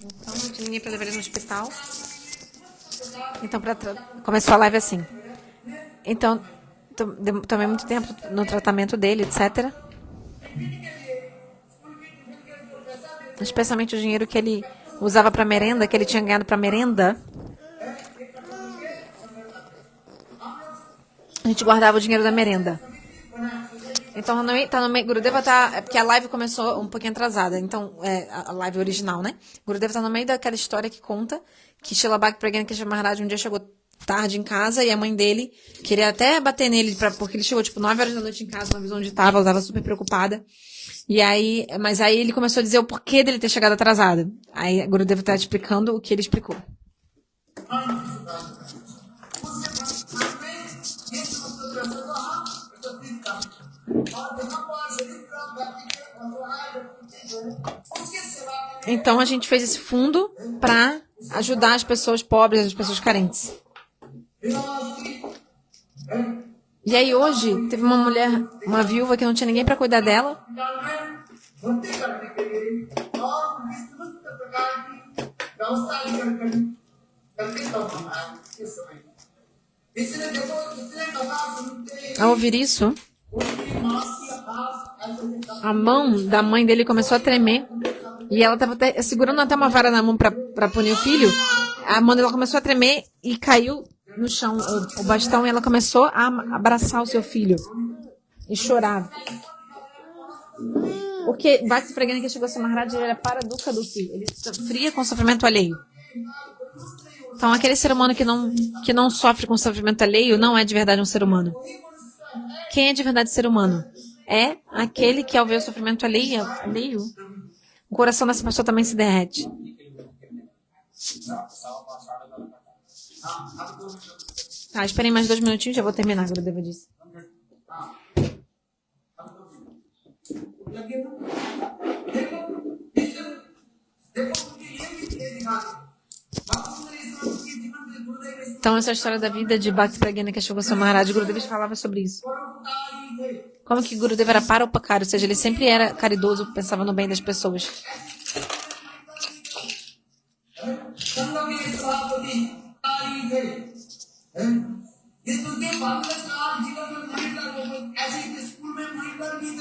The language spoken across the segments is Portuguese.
Então, não tinha ninguém para levar ele no hospital. Então, começou a live assim. Então, tomei muito tempo no tratamento dele, etc. Especialmente o dinheiro que ele usava para merenda, que ele tinha ganhado para merenda. A gente guardava o dinheiro da merenda. Então, tá no meio. Gurudeva tá. É porque a live começou um pouquinho atrasada. Então, a live original, né? Gurudeva tá no meio daquela história que conta que Srila Bhakti Pragyan Keshav Maharaj um dia chegou tarde em casa e a mãe dele queria até bater nele, porque ele chegou tipo 9 horas da noite em casa, não avisou onde estava, ela estava super preocupada. Mas aí ele começou a dizer o porquê dele ter chegado atrasado. Aí a Gurudeva tá explicando o que ele explicou. Então a gente fez esse fundo para ajudar as pessoas pobres, as pessoas carentes. E aí hoje teve uma mulher, uma viúva que não tinha ninguém para cuidar dela. Ao ouvir isso, a mão da mãe dele começou a tremer e ela estava segurando até uma vara na mão para punir o filho. A mão dela começou a tremer e caiu no chão o bastão e ela começou a abraçar o seu filho e chorar. Porque Bhakti Pragyan Keshav Goswami Maharaj era para Dukkha Dukhi, ele sofria com sofrimento alheio. Então aquele ser humano que não sofre com sofrimento alheio não é de verdade um ser humano. Quem é de verdade ser humano? É aquele que ao ver o sofrimento alheio, o coração dessa pessoa também se derrete. Tá, esperem mais 2 minutinhos, já vou terminar, Gurudeva disse. Então, essa é a história da vida de Bhakti Pragyan Keshav Goswami Maharaj. Gurudeva falava sobre isso. Como que Gurudeva era para o Upakara, ou seja, ele sempre era caridoso, pensava no bem das pessoas.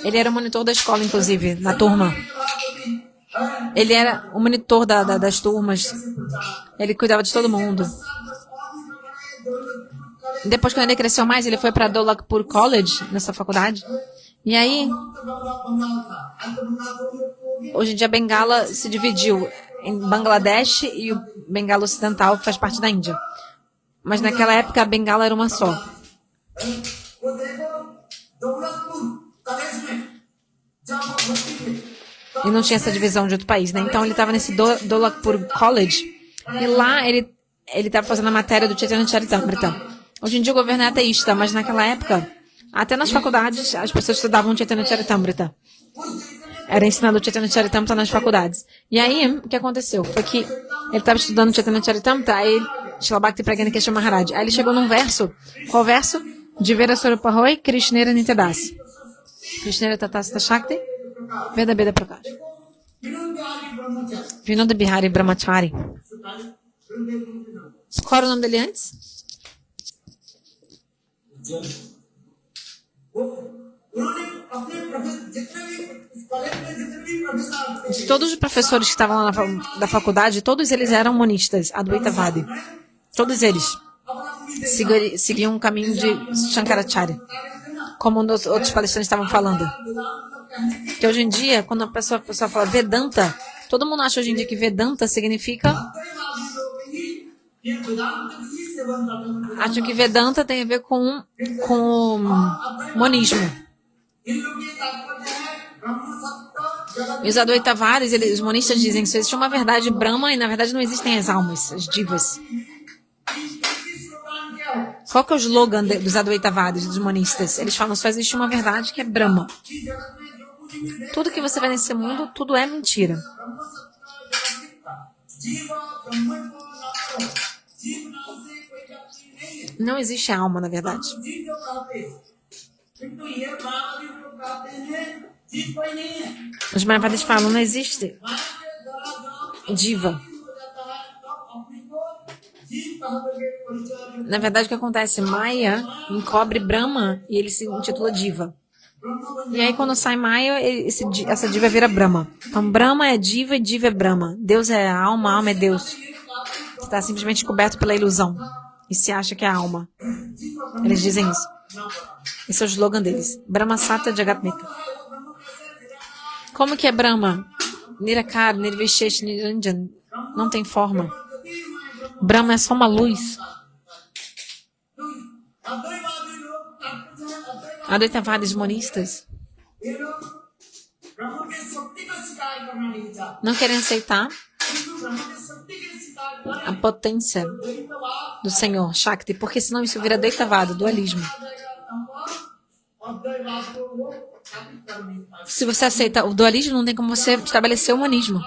Ele era o monitor da escola, inclusive, na turma. Ele era o monitor das turmas. Ele cuidava de todo mundo. Depois, quando ele cresceu mais, ele foi para Dolakpur College, nessa faculdade. E aí, hoje em dia, a Bengala se dividiu em Bangladesh e o Bengala Ocidental, que faz parte da Índia. Mas naquela época, a Bengala era uma só. E não tinha essa divisão de outro país, né? Então, ele estava nesse Dolakpur College. E lá, ele estava fazendo a matéria do Chaitanya Charitamrita. Hoje em dia o governo é ateísta, mas naquela época, até nas faculdades, as pessoas estudavam Chaitanya Charitamrita. Era ensinado o Chaitanya Charitamrita nas faculdades. E aí, o que aconteceu? Foi que ele estava estudando Chaitanya Charitamrita, aí Srila Bhakti Pragyan Keshav Maharaj. Aí ele chegou num verso. Qual verso? Divera Swarupa Roy, Krishnera Nityadas. Krishnera Tatasta Shakti, Veda Veda Prakash. Vinoda Bihari Brahmachari. Qual era o nome dele antes? De todos os professores que estavam lá da faculdade, todos eles eram monistas, Advaitavadi. Todos eles seguiam um caminho de Shankaracharya, como os outros palestrantes estavam falando. Que hoje em dia, quando a pessoa fala Vedanta, todo mundo acha hoje em dia que Vedanta significa... Acho que Vedanta tem a ver com monismo. E os Advaitavaris, os monistas dizem que existe uma verdade Brahma e na verdade não existem as almas, as divas. Qual que é o slogan dos Advaitavaris, dos monistas? Eles falam só existe uma verdade que é Brahma. Tudo que você vê nesse mundo, tudo é mentira. Não existe alma, na verdade. Os Mayavadas falam, não existe diva. Na verdade, o que acontece? Maya encobre Brahma e ele se intitula diva. E aí, quando sai Maya, essa diva vira Brahma. Então, Brahma é diva e diva é Brahma. Deus é a alma é Deus. Está simplesmente coberto pela ilusão. E se acha que é a alma. Eles dizem isso. Esse é o slogan deles. Brahma Sata Jagatmita. Como que é Brahma? Nirakar, Nirvishesh, Niranjan. Não tem forma. Brahma é só uma luz. Advaitavadis monistas não querem aceitar a potência do Senhor, Shakti, porque senão isso vira Advaitavada, dualismo. Se você aceita o dualismo, não tem como você estabelecer o monismo.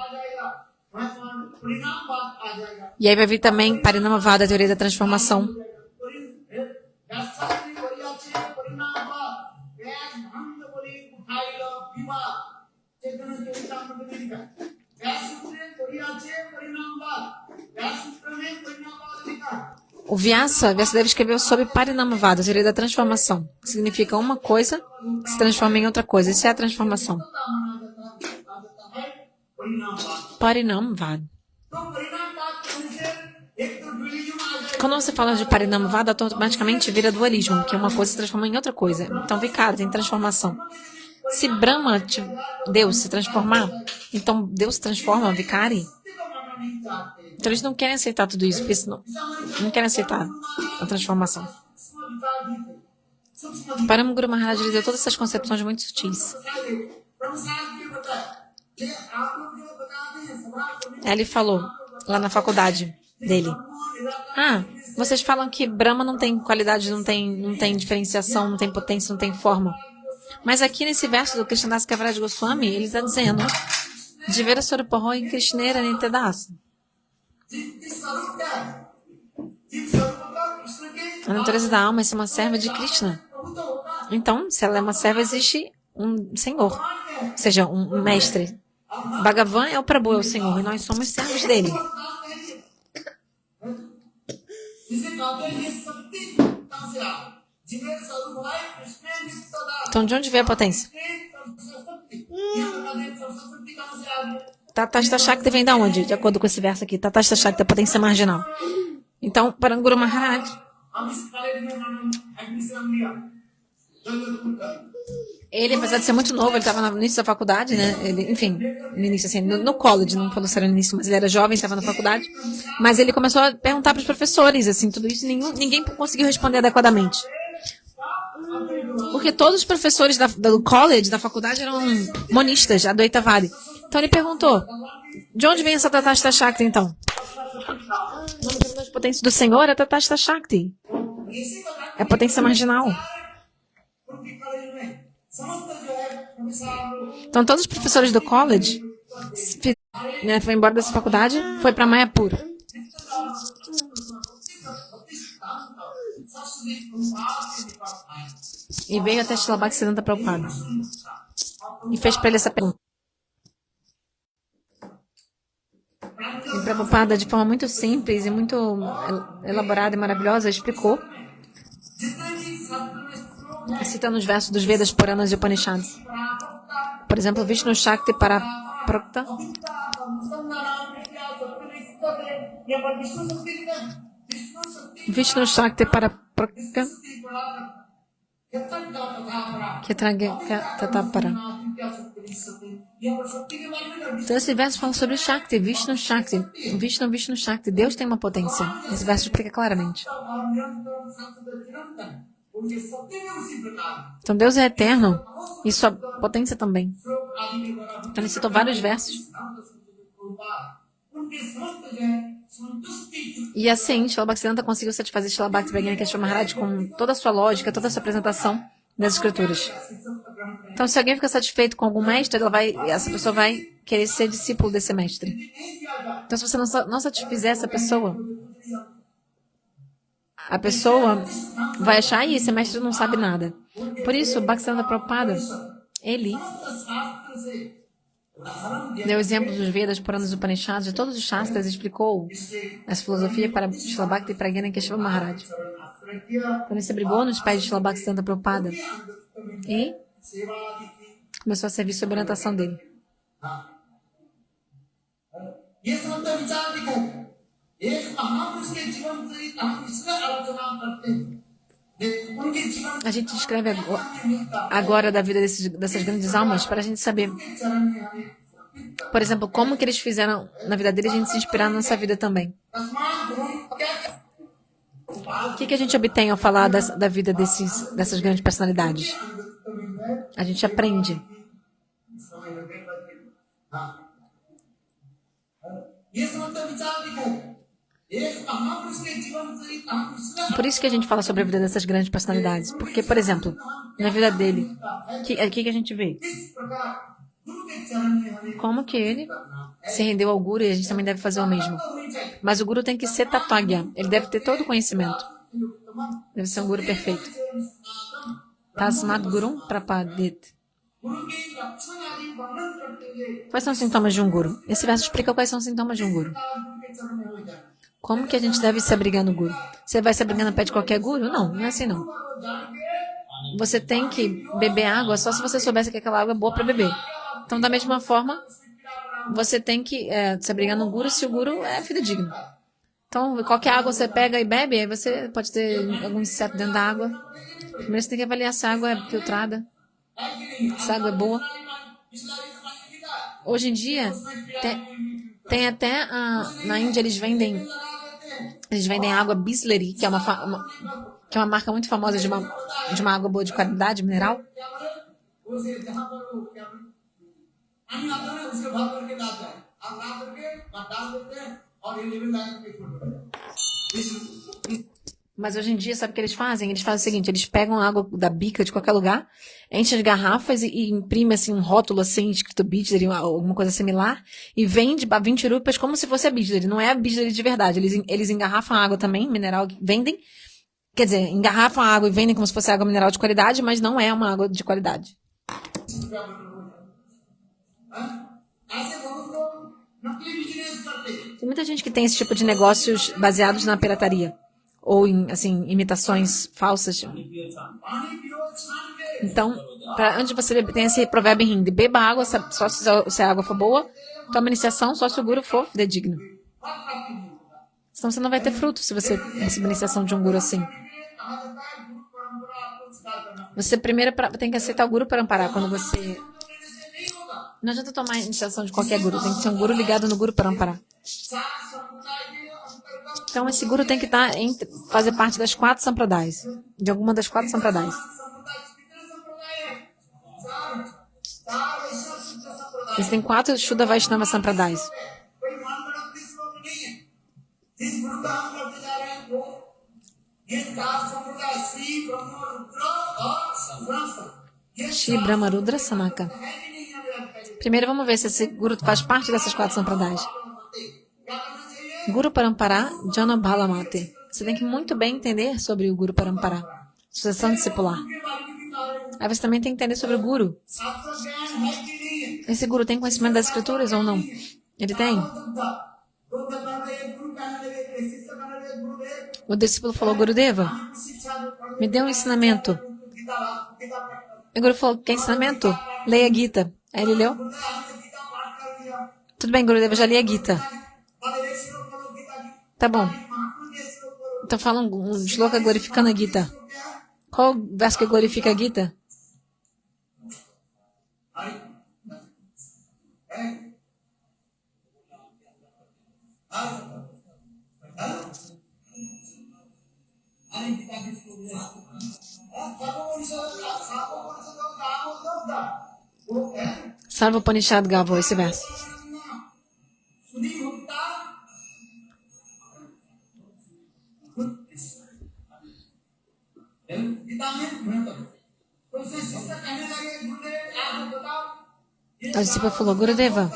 E aí vai vir também Parinamavada, a teoria da transformação. O Vyasadeva escreveu sobre Parinamavada, a teoria da transformação, que significa uma coisa que se transforma em outra coisa. Isso é a transformação. Parinamavada. Quando você fala de Parinamavada, automaticamente vira dualismo, que é uma coisa se transforma em outra coisa. Então, Vikara tem transformação. Se Brahma, Deus, se transformar, então Deus transforma Vikari. Então eles não querem aceitar tudo isso, porque não querem aceitar a transformação. Param Guru Maharaj deu todas essas concepções muito sutis. Ele falou, lá na faculdade dele, vocês falam que Brahma não tem qualidade, não tem diferenciação, não tem potência, não tem forma. Mas aqui nesse verso do Krishnadas Kaviraj Goswami, ele está dizendo Jivera Swarupaho e Krishnera Nityadas. A natureza da alma é uma serva de Krishna. Então, se ela é uma serva, existe um senhor, ou seja, um mestre. Bhagavan é o Prabhu, é o senhor, e nós somos servos dele. Então, de onde vem a potência? Tatasta Shakti vem da onde? De acordo com esse verso aqui. Tatasta Shakti, a potência marginal. Então, para Guru Maharaj, ele, apesar de ser muito novo, ele estava no início da faculdade, né? Ele, enfim, no início, assim, no college, não falou se era no início, mas ele era jovem, estava na faculdade. Mas ele começou a perguntar para os professores, assim, tudo isso, ninguém conseguiu responder adequadamente. Porque todos os professores do college, da faculdade, eram monistas, Advaitavadi. Então ele perguntou, de onde vem essa Tatasta Shakti, então? O nome da potência do Senhor é Tatasta Shakti. É a potência marginal. Então todos os professores do college, né, foi embora dessa faculdade, foi para Mayapur. E veio até Srila Bhaktisiddhanta Prabhupada. E fez para ele essa pergunta. E Prabhupada, de forma muito simples e muito elaborada e maravilhosa, explicou, citando os versos dos Vedas, Puranas e Upanishads. Por exemplo, Vishnu Shakti para Prokta. Vishnu Shakti para Prokta. Então esse verso fala sobre Shakti, Vishnu Shakti, Vishnu Shakti. Deus tem uma potência. Esse verso explica claramente. Então Deus é eterno e sua potência também. Então ele citou vários versos. E assim, Srila Bhaktisiddhanta conseguiu satisfazer Srila Bhakti Pragya Keshava Maharaj com toda a sua lógica, toda a sua apresentação das escrituras. Então, se alguém fica satisfeito com algum mestre, essa pessoa vai querer ser discípulo desse mestre. Então, se você não satisfizer essa pessoa, a pessoa vai achar, esse mestre não sabe nada. Por isso, Bhaktisiddhanta Prabhupada, Ele deu exemplos dos Vedas, Puranas, Upanishads, de todos os Shastras, explicou essa filosofia para Srila Bhakti Pragyana Keshava Maharaj. Então ele se abrigou nos pés de Srila Bhaktisiddhanta Prabhupada e começou a servir sob a orientação dele. A gente descreve agora da vida dessas grandes almas para a gente saber, por exemplo, como que eles fizeram na vida deles, a gente se inspirar na nossa vida também. O que a gente obtém ao falar da vida dessas grandes personalidades? A gente aprende. Por isso que a gente fala sobre a vida dessas grandes personalidades. Porque, por exemplo, na vida dele, o que a gente vê? Como que ele se rendeu ao Guru, e a gente também deve fazer o mesmo. Mas o Guru tem que ser Tatvagya. Ele deve ter todo o conhecimento. Deve ser um Guru perfeito. Tasmat Gurum Prapadit. Quais são os sintomas de um Guru? Esse verso explica quais são os sintomas de um Guru. Como que a gente deve se abrigar no Guru? Você vai se abrigar no pé de qualquer Guru? Não, não é assim não. Você tem que beber água só se você soubesse que aquela água é boa para beber. Então, da mesma forma, você tem que se abrigar no Guru se o Guru é fidedigno. Então, qualquer água você pega e bebe, aí você pode ter algum inseto dentro da água. Primeiro você tem que avaliar se a água é filtrada, se a água é boa. Hoje em dia, tem até na Índia eles vendem água Bisleri, que é uma marca muito famosa de uma água boa de qualidade, mineral. Mas hoje em dia, sabe o que eles fazem? Eles fazem o seguinte, eles pegam a água da bica de qualquer lugar, enchem as garrafas e imprimem assim, um rótulo assim, escrito Bisleri, alguma coisa similar, e vende a 20 rupias como se fosse a Bisleri. Não é a Bisleri de verdade. Eles engarrafam a água também, mineral, vendem. Quer dizer, engarrafam a água e vendem como se fosse água mineral de qualidade, mas não é uma água de qualidade. Tem muita gente que tem esse tipo de negócios baseados na pirataria. Ou em, assim, imitações falsas. Então, antes de você beber, tem esse provérbio em hindi. Beba água só se a água for boa. Toma iniciação só se o Guru for fidedigno. Senão você não vai ter fruto se você receber iniciação de um Guru assim. Você primeiro tem que aceitar o Guru Parampara. Quando você... Não adianta tomar iniciação de qualquer Guru. Tem que ser um Guru ligado no Guru Parampara. Então, esse Guru tem que fazer parte das 4 sampradayas. De alguma das 4 sampradayas. Existem 4 Shuddha Vaishnava sampradayas. Shri Brahma Rudra Sanaka. Primeiro vamos ver se esse Guru faz parte dessas 4 sampradayas. Guru Parampara Jana Bhalamate. Você tem que muito bem entender sobre o Guru Parampara. Sucessão discipular. Aí você também tem que entender sobre o Guru. Esse Guru tem conhecimento das escrituras ou não? Ele tem? O discípulo falou, Gurudeva, me dê um ensinamento. E o Guru falou, quer ensinamento? Leia a Gita. Aí ele leu. Tudo bem, Gurudeva, já li a Gita. Tá bom. Então fala um shloka glorificando a Gita. Qual verso que glorifica a Gita? Sarva Upanishad gravou esse verso. A discípula falou, Gurudeva,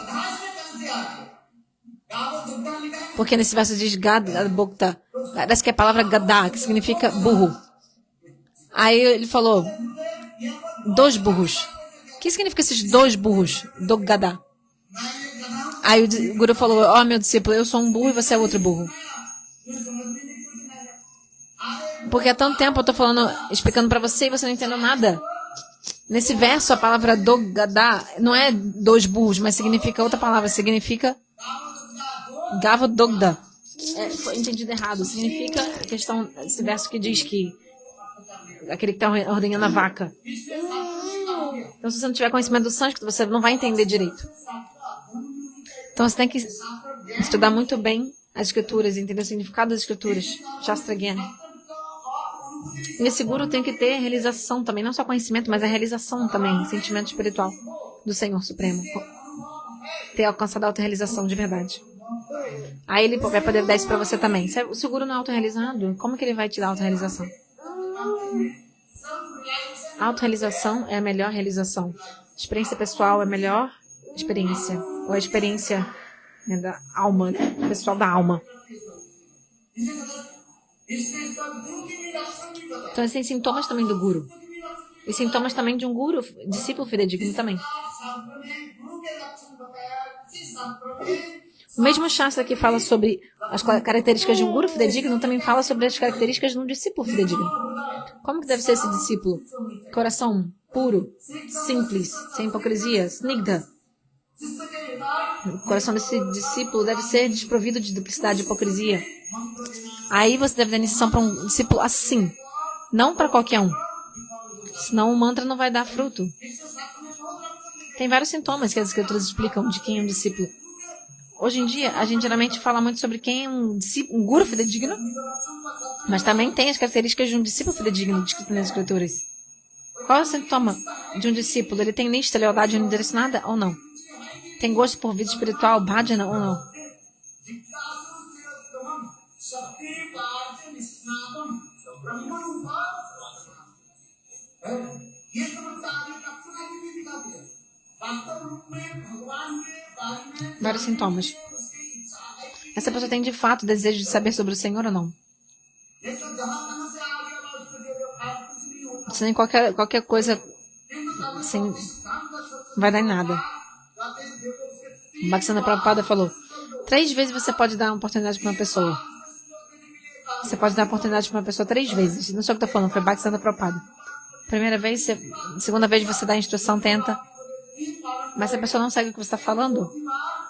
porque nesse verso diz Gada Bhokta, parece que é a palavra Gada, que significa burro. Aí ele falou, 2 burros. O que significa esses 2 burros? Dogada. Aí o Guru falou, ó, meu discípulo, eu sou um burro e você é outro burro. Porque há tanto tempo eu tô falando, explicando pra você e você não entendeu nada. Nesse verso, a palavra dogada não é 2 burros, mas significa outra palavra, significa Gavadogda. Foi entendido errado. Significa a questão, esse verso que diz que aquele que está ordenhando a vaca. Então, se você não tiver conhecimento do sânscrito, você não vai entender direito. Então, você tem que estudar muito bem as escrituras, entender o significado das escrituras. Shastra Gyan. E esse guru tem que ter realização também, não só conhecimento, mas a realização também, sentimento espiritual do Senhor Supremo. Ter alcançado a autorrealização de verdade. Aí ele vai poder dar isso pra você também. Se o guru não é autorrealizado, como que ele vai te dar autorrealização? A autorrealização é a melhor realização. Experiência pessoal é a melhor experiência. Ou a experiência da alma, pessoal da alma. Então, esses sintomas também do guru. E sintomas também de um guru, discípulo fidedigno também. O mesmo Shastra que fala sobre as características de um guru fidedigno também fala sobre as características de um discípulo fidedigno. Como que deve ser esse discípulo? Coração puro, simples, sem hipocrisia, snigdha. O coração desse discípulo deve ser desprovido de duplicidade e hipocrisia. Aí você deve dar iniciação para um discípulo assim, não para qualquer um. Senão o mantra não vai dar fruto. Tem vários sintomas que as escrituras explicam de quem é um discípulo. Hoje em dia, a gente geralmente fala muito sobre quem é um discípulo, um guru fidedigno, mas também tem as características de um discípulo fidedigno descritas nas escrituras. Qual é o sintoma de um discípulo? Ele tem niষ্ঠা, lealdade unidirecionada ou não? Tem gosto por vida espiritual, bhajana ou não? Vários sintomas. Essa pessoa tem de fato desejo de saber sobre o Senhor ou não? Sem qualquer coisa, sem, vai dar em nada. Bhaktisiddhanta Prabhupada falou: 3 vezes você pode dar uma oportunidade para uma pessoa. Você pode dar uma oportunidade para uma pessoa 3 vezes. Não sei o que eu tô falando, foi Bhaktisiddhanta Prabhupada. Primeira vez, segunda vez você dá a instrução, tenta. Mas se a pessoa não segue o que você está falando,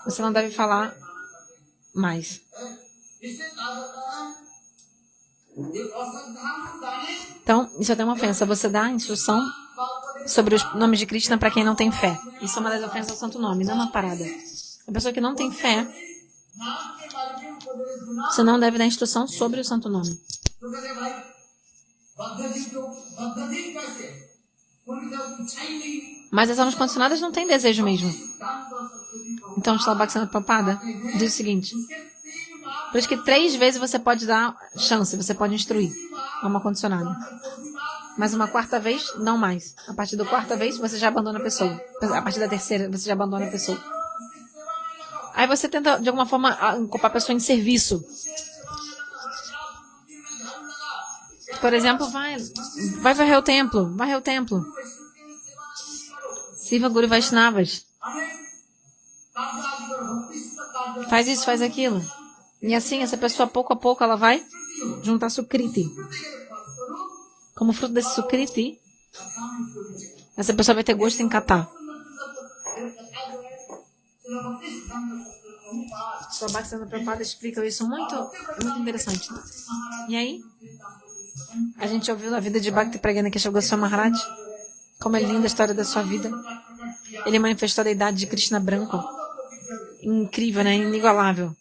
você não deve falar mais. Então, isso é até uma ofensa. Você dá a instrução sobre os nomes de Krishna para quem não tem fé. Isso é uma das ofensas ao santo nome, não é uma parada. A pessoa que não tem fé, você não deve dar instrução sobre o santo nome. Mas as almas condicionadas não têm desejo mesmo. Então, Srila Bhaktisiddhanta Prabhupada diz o seguinte: por isso que 3 vezes você pode dar chance, você pode instruir a alma condicionada. Mas uma 4ª vez, não mais. A partir da 4ª vez, você já abandona a pessoa. A partir da 3ª, você já abandona a pessoa. Aí você tenta, de alguma forma, ocupar a pessoa em serviço. Por exemplo, vai varrer o templo. Varrer o templo. Sirva Guru Vaishnavas. Faz isso, faz aquilo. E assim, essa pessoa, pouco a pouco, ela vai juntar sukriti. Como fruto desse sukriti, essa pessoa vai ter gosto em catar. Sua Bhaktisiddhanta Prabhupada explica isso muito interessante. E aí, a gente ouviu a vida de Bhakti Pragyana Keshav Goswami Maharaj. Como é linda a história da sua vida. Ele manifestou a deidade de Krishna branco. Incrível, né? Inigualável.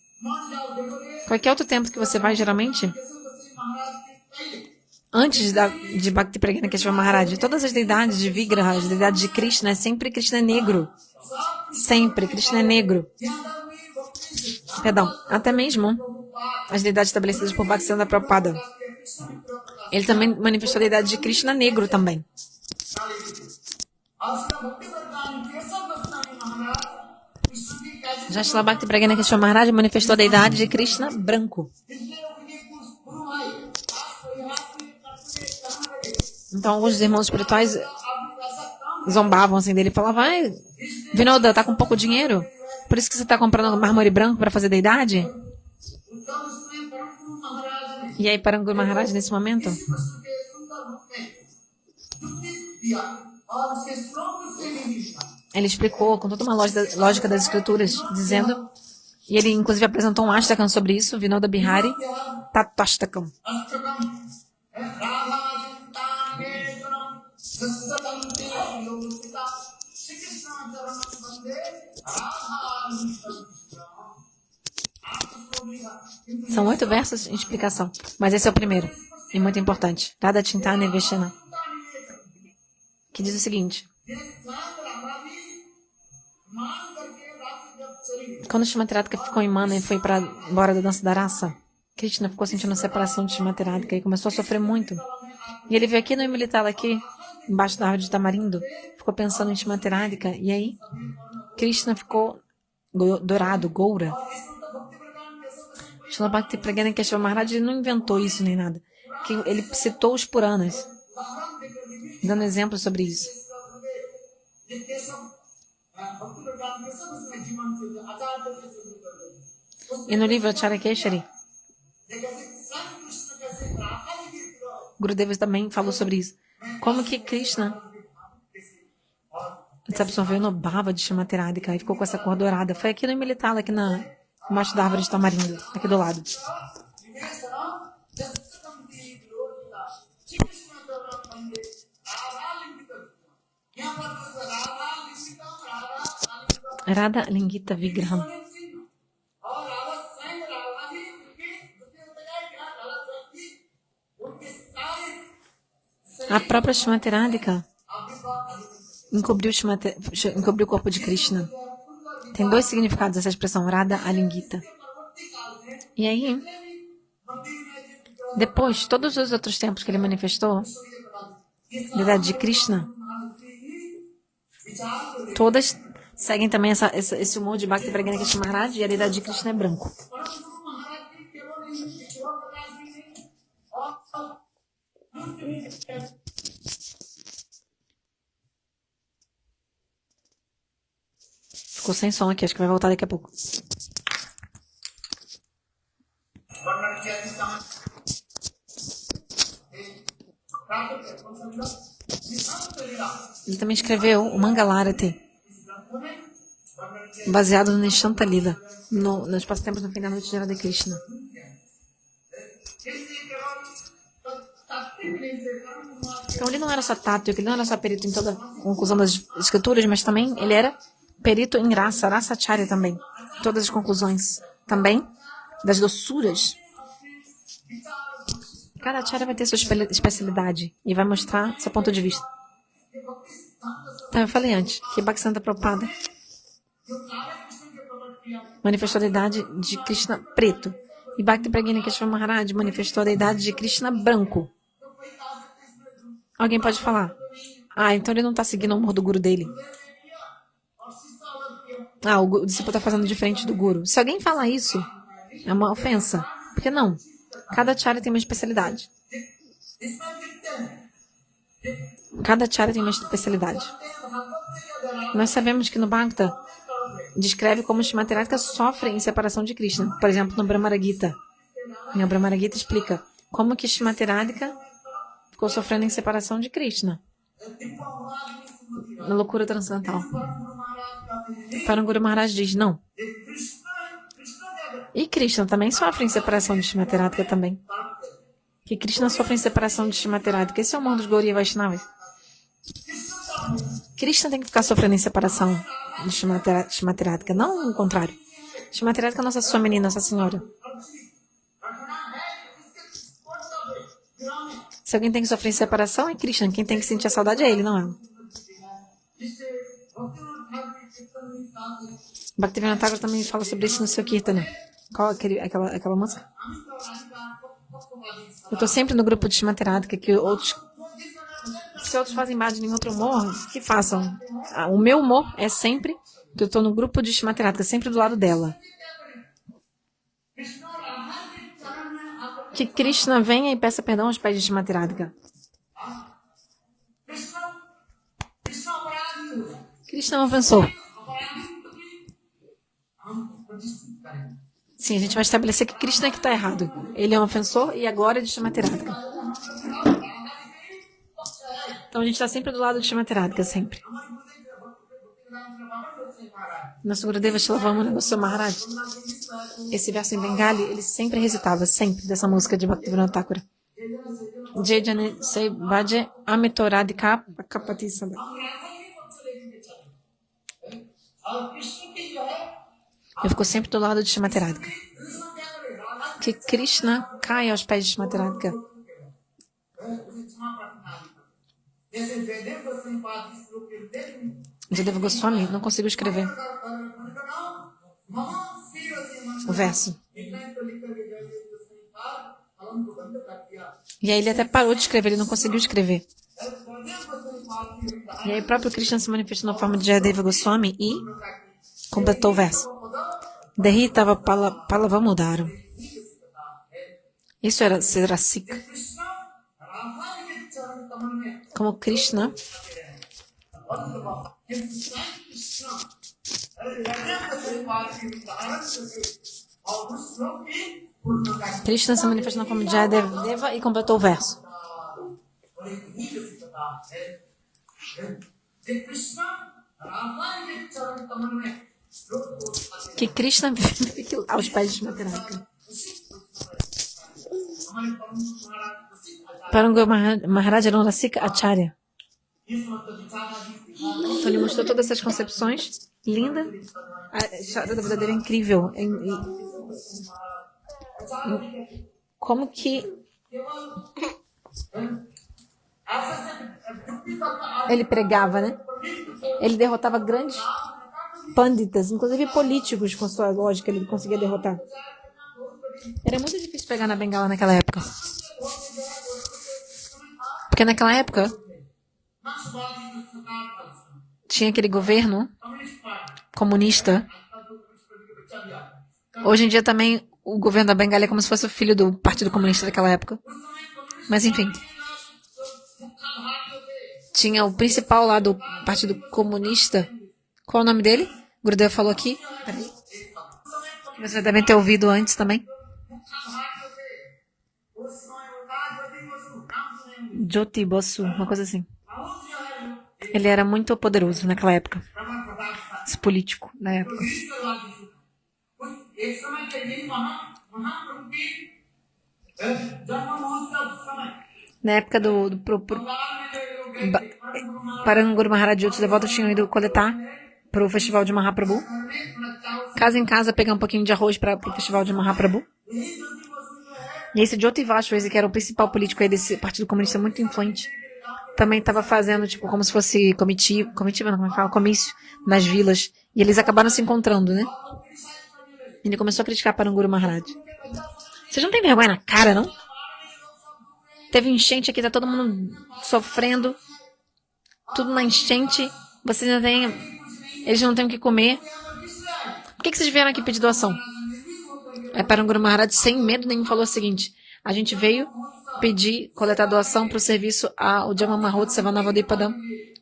Qualquer outro templo que você vai, geralmente, antes de Bhakti Pragyana Keshav Maharaj, todas as deidades de Vigraha, as deidades de Krishna, sempre Krishna é negro. Sempre, Krishna é negro. Perdão, até mesmo as deidades estabelecidas por Bhaktisiddhanta Prabhupada. Ele também manifestou a deidade de Krishna negro também. Já Srila Bhakti Pragyana Keshav Maharaj manifestou a deidade de Krishna branco. Então, alguns irmãos espirituais zombavam assim dele. Falavam, ai, Vinoda, tá com pouco dinheiro? Por isso que você tá comprando mármore branco para fazer deidade? E aí Paranguru Maharaj, nesse momento, ele explicou com toda uma lógica das escrituras, dizendo, e ele inclusive apresentou um Ashtakam sobre isso, Vinoda Bihari Tatvashtakam. São 8 versos em explicação, mas esse é o primeiro, e muito importante. Radha Chintana Veshana, que diz o seguinte: quando Shrimati Radhika ficou em Mana e foi para embora da dança da raça, Krishna ficou sentindo a separação de Shrimati Radhika e começou a sofrer muito. E ele veio aqui no Imilitala, aqui, embaixo da árvore de tamarindo, ficou pensando em Shrimati Radhika, e aí Krishna ficou dourado, Goura. Srila Bhakti Pragyana Keshava Maharaj, ele não inventou isso nem nada. Ele citou os Puranas, dando exemplos sobre isso. E no livro Acharya Keshari, Gurudeva também falou sobre isso. Como que Krishna se absorveu no bhava de Shrimati Radhika e ficou com essa cor dourada. Foi aqui no Imilitala, aqui embaixo da árvore de tamarindo, aqui do lado. Radha Lingita Vigraham. A própria Shrimati Radhika encobriu o corpo de Krishna. Tem 2 significados essa expressão, Radha Alingita. E aí, depois, todos os outros tempos que ele manifestou, a idade de Krishna, todas seguem também esse humor de Bhakti Pragyana Keshava Maharaj, e a idade de Krishna é branco. Ficou sem som aqui, acho que vai voltar daqui a pouco. Ele também escreveu o Mangalarati, baseado no Nishanta Lila, nos passatempos no fim da noite de Radha Krishna. Então ele não era só tático, ele não era só perito em toda a conclusão das escrituras, mas também ele era perito em Rasacharya também. Todas as conclusões também, das doçuras. Cada acharya vai ter sua especialidade e vai mostrar seu ponto de vista. Então eu falei antes que Bhaktisiddhanta Prabhupada manifestou a deidade de Krishna preto. E Bhakti Pragyana Keshava Maharaj manifestou a deidade de Krishna branco. Alguém pode falar, então ele não está seguindo o humor do guru dele. O discípulo está fazendo diferente do guru. Se alguém falar isso, é uma ofensa. Por que não? Cada acharya tem uma especialidade. Cada acharya tem uma especialidade. Nós sabemos que no Bhagavata descreve como os Shrimati Radhika sofrem em separação de Krishna. Por exemplo, no Brahmara Gita. O Brahmara Gita explica como que Shrimati Radhika ficou sofrendo em separação de Krishna. Na loucura transcendental. Paranguru Maharaj diz, não. E Krishna também sofre em separação de Shrimati Radhika também. Que Krishna sofre em separação de Shrimati Radhika. Esse é o mundo dos Gaudiya Vaishnavas. Krishna tem que ficar sofrendo em separação de Shrimati Radhika, não o contrário. Shrimati Radhika é nossa sua menina, Nossa Senhora. Se alguém tem que sofrer em separação, é Krishna. Quem tem que sentir a saudade é ele, não ela. Bhaktivinoda Thakur também fala sobre isso no seu Kirtana. Qual aquela música? Eu estou sempre no grupo de Shrimati Radhika, se outros fazem bhajana em outro humor, que façam. O meu humor é sempre que eu estou no grupo de Shrimati Radhika, sempre do lado dela. Que Krishna venha e peça perdão aos pés de Shrimati Radhika. Krishna é um ofensor. Sim, a gente vai estabelecer que Krishna é que está errado. Ele é um ofensor e agora é de Shamateradka. Então a gente está sempre do lado de Shamateradka, sempre. Nosso Gurudeva Shilavamana Goswami Maharaj, esse verso em Bengali, ele sempre recitava, sempre, dessa música de Bhaktivinoda Thakura. Jai Jane Sei Bhaje Amitoradika Kapati Sada. Eu fico sempre do lado de Shamateradka. Que Krishna cai aos pés de Shamateradka. Jadeva Goswami não conseguiu escrever o verso. E aí ele até parou de escrever, ele não conseguiu escrever. E aí o próprio Krishna se manifestou na forma de Jayadeva Goswami e completou o verso. Dehi tava palavamudaram. Isso era ser Rasika. Como Krishna se manifestou na forma de Jayadeva e completou o verso. Que Krishna fique aos pés de Shamateradka. Parango Maharaj era um Rasika Acharya. Então ele mostrou todas essas concepções. Linda. A história da verdadeira é incrível. Como que ele pregava, né? Ele derrotava grandes panditas, inclusive políticos, com sua lógica, ele conseguia derrotar. Era muito difícil pegar na Bengala naquela época. Porque naquela época tinha aquele governo comunista. Hoje em dia também o governo da Bengala é como se fosse o filho do Partido Comunista daquela época. Mas enfim. Tinha o principal lá do Partido Comunista. Qual é o nome dele? Gurudeva falou aqui. Peraí. Vocês devem ter ouvido antes também. Jyoti Basu, uma coisa assim. Ele era muito poderoso naquela época. Esse político na época. Na época do Paranguru Maharaj e outros devotos tinham ido coletar para o festival de Mahaprabhu. Casa em casa, pegar um pouquinho de arroz para o festival de Mahaprabhu. E esse Jyoti Basu, esse que era o principal político aí desse Partido Comunista muito influente, também estava fazendo, tipo, como se fosse comitiva, não, como é que fala? Comício nas vilas. E eles acabaram se encontrando, né? E ele começou a criticar Paranguru Maharaj. Vocês não têm vergonha na cara, não? Teve enchente aqui, tá todo mundo sofrendo. Tudo na enchente. Vocês não têm... Eles não têm o que comer. Por que vocês vieram aqui pedir doação? Aí Paranguru Maharaj, sem medo nenhum, falou o seguinte: a gente veio pedir, coletar doação para o serviço ao Jama Mahotsava Navadipadam,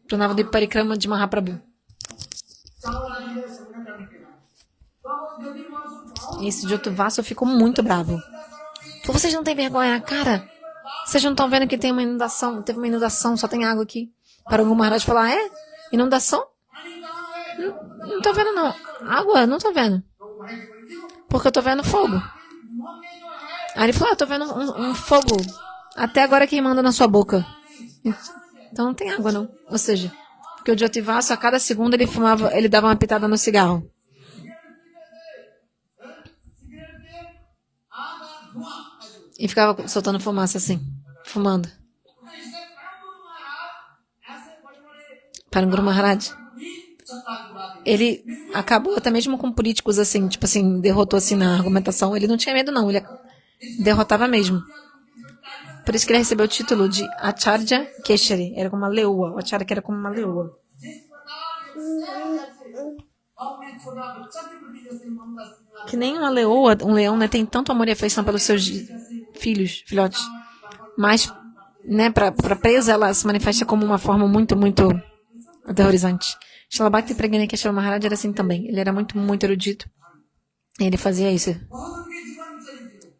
para o Navadip Parikrama de Mahaprabhu. E esse Jyoti Basu ficou muito bravo. Falou: vocês não têm vergonha na cara? Vocês não estão vendo que tem uma inundação? Teve uma inundação, só tem água aqui. Paranguru Maharaj falou: ah, é? Inundação? Não tô vendo não. Água? Não tô vendo. Porque eu tô vendo fogo. Aí ele falou: eu tô vendo um fogo até agora queimando na sua boca. Então não tem água não. Ou seja, porque o Jyoti Basu, a cada segundo ele fumava, ele dava uma pitada no cigarro. E ficava soltando fumaça assim, fumando. Paranguru Maharaj, ele acabou até mesmo com políticos assim, tipo assim, derrotou assim na argumentação. Ele não tinha medo não, ele derrotava mesmo. Por isso que ele recebeu o título de Acharya Keshari, era como uma leoa, o Acharya que era como uma leoa. Que nem uma leoa, um leão, né, tem tanto amor e afeição pelos seus filhotes. Mas, né, para presa ela se manifesta como uma forma muito, muito aterrorizante. Srila Bhakti Pragyana Keshava Maharaj era assim também. Ele era muito, muito erudito. E ele fazia isso.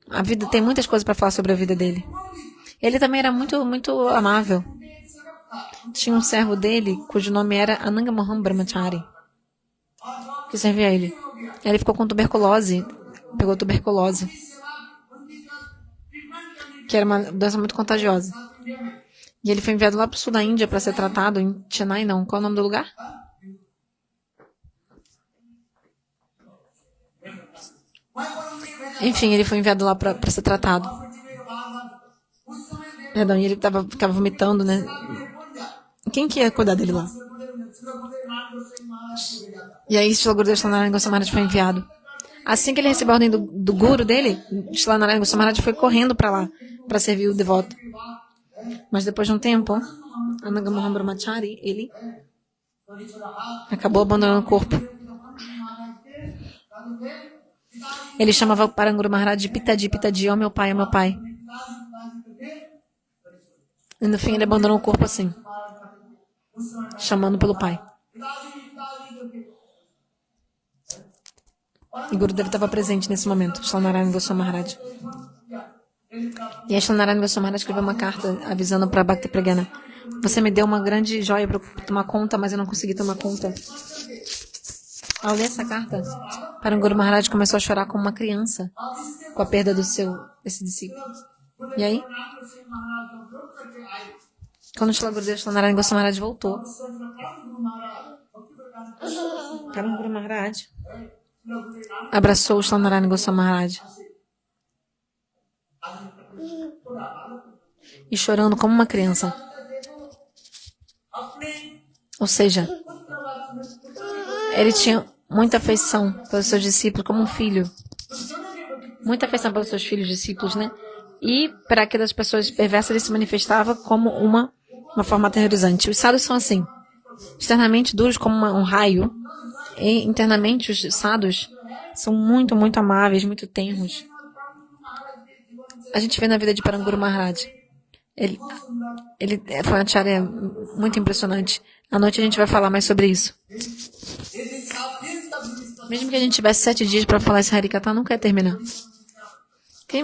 A vida, tem muitas coisas para falar sobre a vida dele. Ele também era muito, muito amável. Tinha um servo dele, cujo nome era Ananga Mohan Brahmachari, que servia a ele. Ele ficou com tuberculose, pegou tuberculose, que era uma doença muito contagiosa. E ele foi enviado lá para o sul da Índia para ser tratado, em Chennai, não. Qual é o nome do lugar? Enfim, ele foi enviado lá para ser tratado. Perdão, e ele ficava vomitando, né? Quem que ia cuidar dele lá? E aí, Srila Gurudev Narayana Goswami Maharaj foi enviado. Assim que ele recebeu a ordem do guru dele, Srila Narayana Goswami Maharaj foi correndo para lá, para servir o devoto. Mas depois de um tempo, Ananga Mohan Brahmachari, ele acabou abandonando o corpo. Ele chamava o Paranguru Maharaj de Pitaji, Pitaji, ó meu pai, ó meu pai. E no fim ele abandonou o corpo assim, chamando pelo pai. E Gurudev estava presente nesse momento, Srila Narayana Goswami Maharaj. E a Srila Narayana Goswami Maharaj escreveu uma carta avisando para Bhakti Pragyana: você me deu uma grande joia para tomar conta, mas eu não consegui tomar conta. Ao ler essa carta, Paranguru Maharaj começou a chorar como uma criança com a perda desse discípulo. E aí, quando Srila Gurudev Srila Narayana Goswami Maharaj voltou, Paranguru Maharaj abraçou o Srila Narayana Goswami Maharaj e chorando como uma criança. Ou seja, ele tinha muita afeição pelos seus discípulos, como um filho. Muita afeição pelos seus filhos discípulos, né? E para aquelas pessoas perversas, ele se manifestava como uma forma aterrorizante. Os sadhus são assim, externamente duros como um raio, e internamente os sadhus são muito, muito amáveis, muito tenros. A gente vê na vida de Paranguru Maharaj. Ele foi uma acharya muito impressionante. À noite a gente vai falar mais sobre isso. Mesmo que a gente tivesse 7 dias para falar esse Harikatha, nunca ia terminar.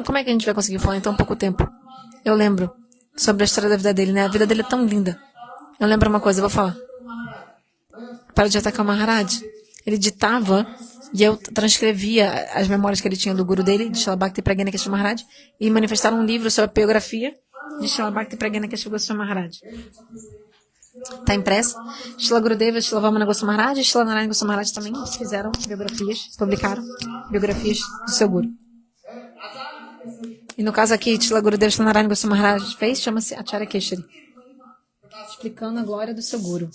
Como é que a gente vai conseguir falar em tão pouco tempo? Eu lembro sobre a história da vida dele, né? A vida dele é tão linda. Eu lembro uma coisa, eu vou falar. Para de atacar o Maharaj, ele ditava e eu transcrevia as memórias que ele tinha do guru dele, de Srila Bhakti Pragyana Keshava Maharaj, e manifestaram um livro sobre a biografia de Srila Bhakti Pragyana Keshava Goswami Maharaj. Está impresso. Srila Gurudeva, Srila Vamana Goswami Maharaj e Srila Narayana Goswami Maharaj também fizeram biografias, publicaram biografias do seu guru. E no caso aqui, Srila Gurudeva, Srila Narayana Goswami Maharaj fez, chama-se Acharya Keshari, explicando a glória do seu guru.